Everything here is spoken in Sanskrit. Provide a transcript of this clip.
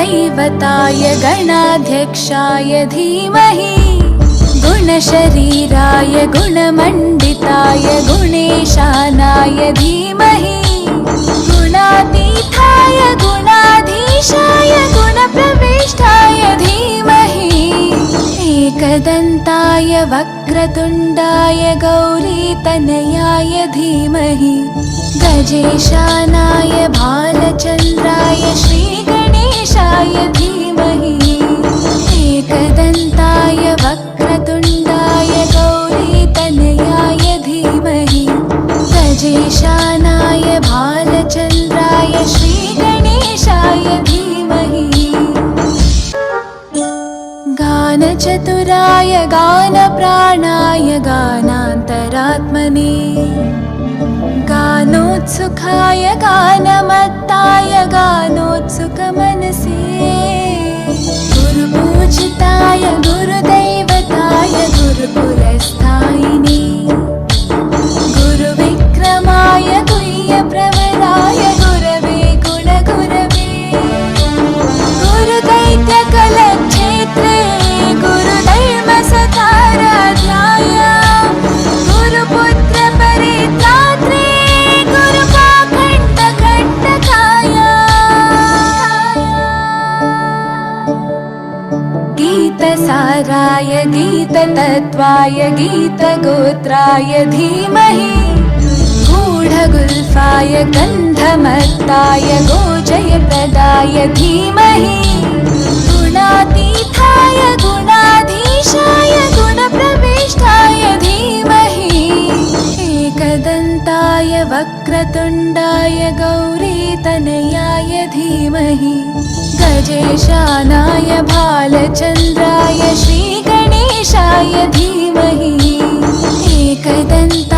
गुरुदैवताय गणाध्यक्षाय धीमहि गुणशरीराय गुणमण्डिताय गुणेशानाय धीमहि गुणातीताय गुणाधीशाय गुणप्रविष्टाय धीमहि एकदन्ताय वक्रतुण्डाय गौरीतनयाय धीमहि गजेशानाय भालचन्द्राय श्रीगणेशाय धीमहि एकदन्ताय वक्रतुण्डाय गौरीतनयाय धीमहि गजेशानाय भालचन्द्राय श्रीगणेशाय धीमहि गानचतुराय गानप्राणाय गानान्तरात्मने गानोत्सुकाय गानमत्ताय गानोत्सुकमनसे गुरुपूजिताय गुरुदैवताय गुरुकुलस्थायिने गुरुविक्रमाय गुह्यप्रवराय गुरवे गुणगुरवे गुरुदैत्यकलक्षेत्रे गुरुधर्मसताराध्याय गुरुपुत्रपरित्रात्रे गुरुपाखण्डकण्टकाय गीतसाराय गीततत्त्वाय गीतगोत्राय धीमहि गूढगुल्फाय गन्धमत्ताय गोजयप्रदाय धीमहि गुणातीताय गुणाधीशाय गुणप्रविष्टाय धीमहि एकदन्ताय वक्रतुण्डाय गौरीतनयाय धीमहि गजेशानाय भालचन्द्राय श्रीगणेशाय धीमहि एकदन्ताय